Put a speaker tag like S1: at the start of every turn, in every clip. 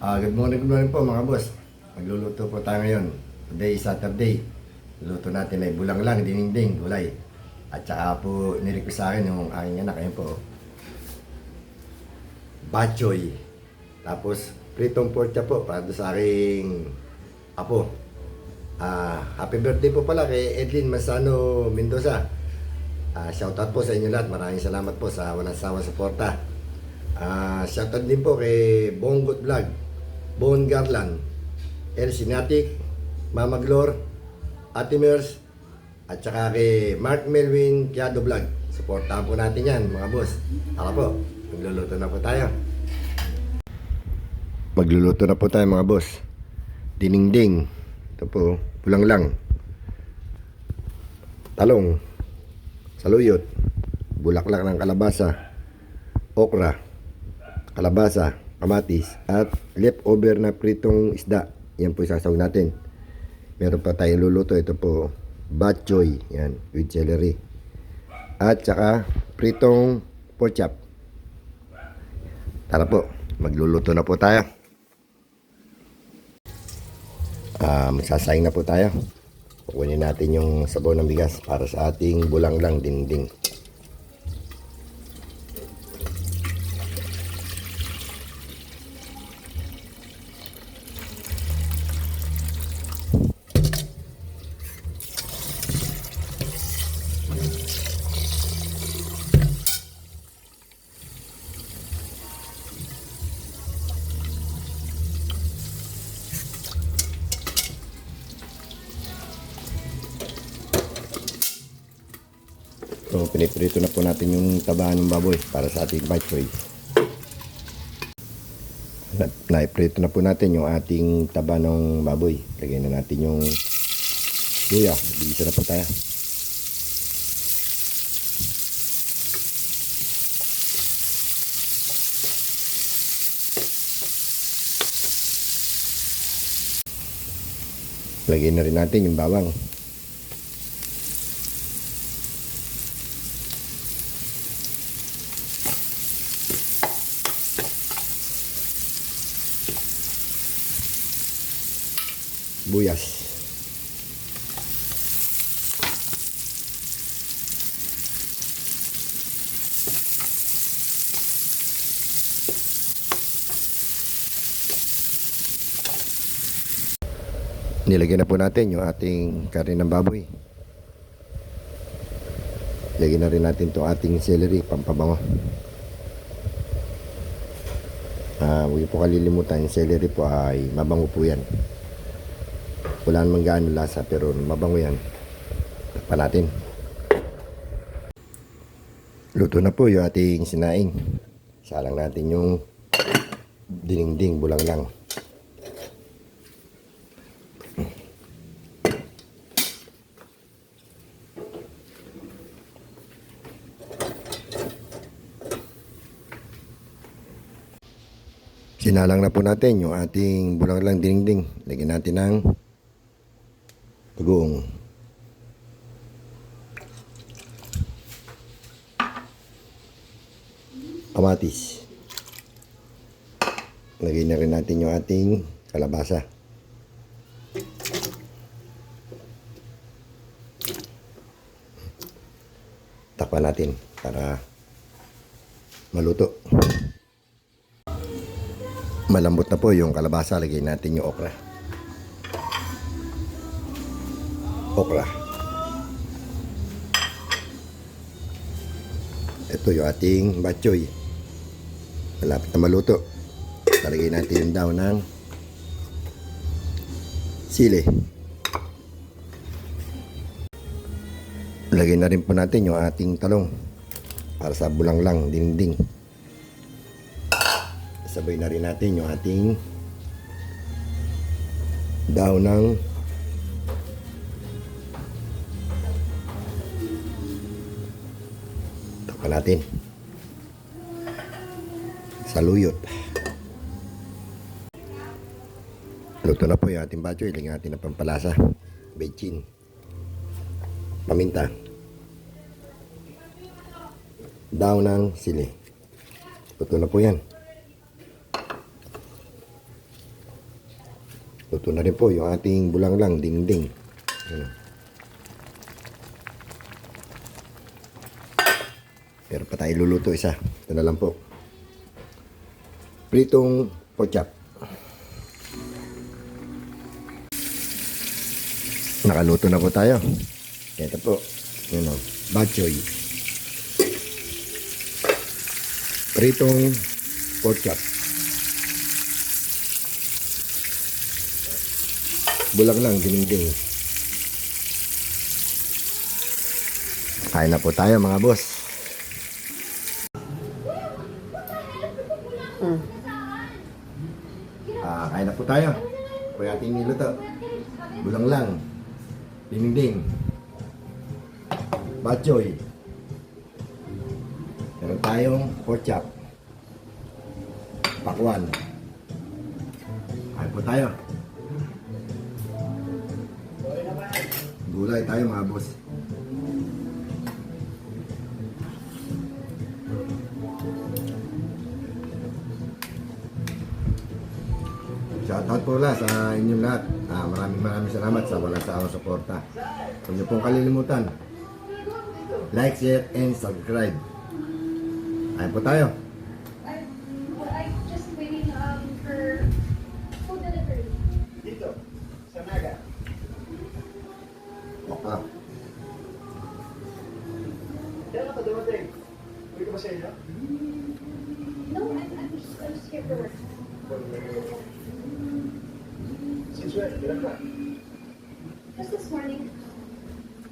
S1: Good morning po mga boss. Magluluto po tayo ngayon. Today is Saturday. Luto natin ay bulanglang, dininding, gulay. At saka po nirequest sa akin yung aking anak. Ayun po. Bachoy. Tapos pritong pork chop po para sa aking apo. Happy birthday po pala kay Edlin Masano Mendoza. Shoutout po sa inyo lahat. Maraming salamat po sa walang sawang suporta. Shoutout din po kay Bongot Vlog, Bon Garland, El Sinatic, Mama Glor, Ate Mers, at saka kay Mark Melvin Kiado Vlog. Supportahan po natin yan mga boss. Ako po, magluluto na po tayo. Magluluto na po tayo mga boss. Dininding. Ito po, bulanglang. Talong. Saluyot. Bulaklak ng kalabasa. Okra. Kalabasa. Kamatis. At leftover na pritong isda. Yan po isasawag natin. Meron pa tayong luluto. Ito po, bok choy. Yan, with celery. At saka pritong pork chop. Tara po, magluluto na po tayo. Magsasayang na po tayo. Kukunin natin yung sabaw ng bigas para sa ating bulanglang dinding. So, piniprito na po natin yung tabahan ng baboy para sa ating bachoy. Naiprito na po natin yung ating taba ng baboy. Lagyan na natin yung luya. Bigisa na po tayo. Lagyan na rin natin yung bawang. Buyas. Nilagyan na po natin yung ating karne ng baboy. Lagyan na rin natin itong ating celery, pampabango. Huwag po kalilimutan, yung celery po ay mabango po yan. Wala namang gaano lasa pero mabango yan. Takpan natin. Luto na po yung ating sinaing. Salang natin yung dininding bulanglang. Sinalang na po natin yung ating bulanglang dininding. Lagyan natin ng bagoong. Kamatis. Lagyan na rin natin yung ating kalabasa. Takpan natin para maluto. Malambot na po yung kalabasa. Lagyan natin yung okra. Ito yung ating bachoy. Malapit na maluto. Talagay natin yung daon ng sili. Lagay na rin po natin yung ating talong para sa bulanglang dinding. Sabay na rin natin yung ating daon ng natin saluyot. Luto na po yung ating bachoy. Ilagyan natin ng pampalasa, bechin, paminta, daon ng sili. Luto na po yan. Luto na rin po yung ating bulanglang dingding. Ano. Pero pa tayo luluto isa. Ito na lang po. Pritong pork chop. Nakaluto na po tayo. Ito po. Yun o. Bok choy. Pritong pork chop. Bulanglang dingding. Kain na po tayo mga boss. Kain na po tayo. Ito yung ating niluto. Bulanglang dingding. Bok choy. Meron tayong pork chop. Pakwan. Kain po tayo. Gulay tayo mga boss. Shoutout po lang sa inyong lahat. Maraming salamat sa walang sawang suporta. Huwag niyo pong kalilimutan. Like, share, and subscribe. Ayun po tayo.
S2: I'm just waiting for food delivery.
S3: Dito, sa Naga.
S1: Okay.
S3: Kailan ka pa dumating? Uwi ka ba sa inyo?
S2: No, I'm just here for work.
S3: Since when? Kailan ka?
S2: Just this morning.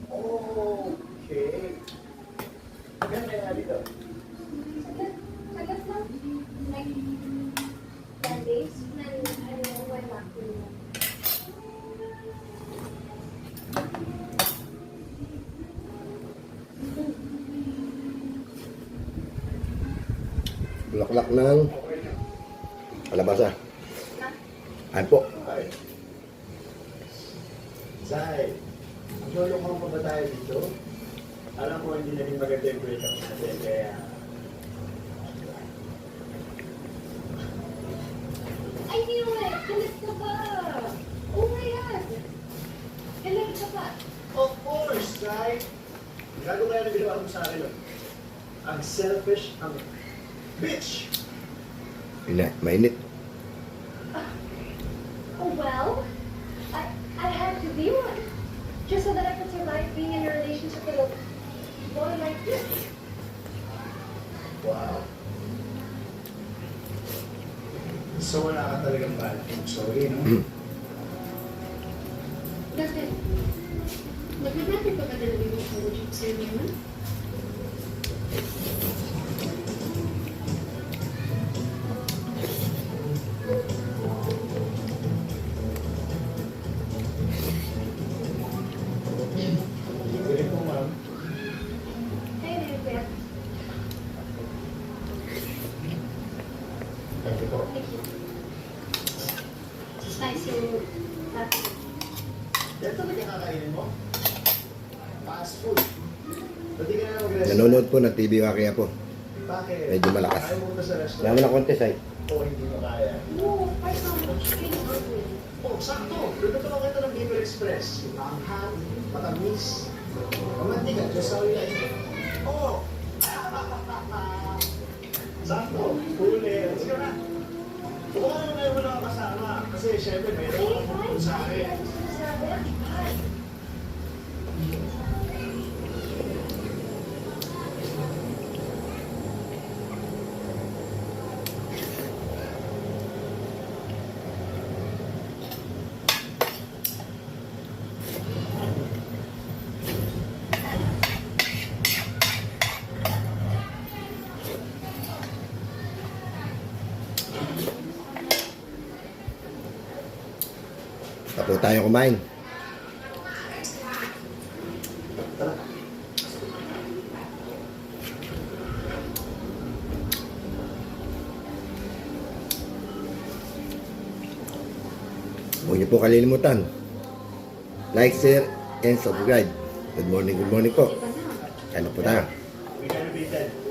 S3: Okay. Kailan kayo nga dito?
S2: Saglit lang. Like 10 days. Then I went back to
S1: Bulaklak ng kalabasa. Ayun po.
S3: Hi. Zay, maglulong mo pa ba tayo dito? Alam ko hindi naging maganda yung breakup natin, kaya...
S2: I knew it! Galit ka ba? Oh my God! Galit ka ba?
S3: Of course, Zay! Gago kaya na ginawa mo sa akin, no? Ang selfish, ang bitch!
S1: Mainit.
S2: Oh well, I had to be one. Just so that I could survive being in a relationship with a boy like this.
S3: Wow. So wala ka talagang balak. Sorry, no?
S2: Bakit? Nag-matter pa ka talaga yung relationship sa'yo naman?
S3: Galing po, ma'am.
S2: Hey, David.
S3: Thank you po.
S2: Thank you. It's nice yung happy.
S3: Ito ba kinakainin mo? Fast food. Ba't di ka na mag-restaurant?
S1: Nanonood po ng TV kaya po.
S3: Bakit?
S1: Medyo malakas.
S3: Ayaw mo ba sa
S1: Kaya
S3: restaurant?
S1: mo na konti say.
S3: O hindi mo kaya?
S2: No, why so much? Really?
S3: Oh, sakto. Luto lang kita ng Liver Express. Yung anghang, matamis, mamantika, just how you like it. Oh! Sakto. Huli. Sige na. Kung ano na yung mga kasama. Kasi syempre,
S2: Hey,
S3: meron akong
S2: fine.
S3: tungkol sa akin.
S2: I'm just gonna say it.
S1: Tapos tayo kumain.
S3: Tara.
S1: Huwag niyo po kalilimutan. Like, share, and subscribe. Good morning po. Kaya na po tayo.
S3: We gotta be dead.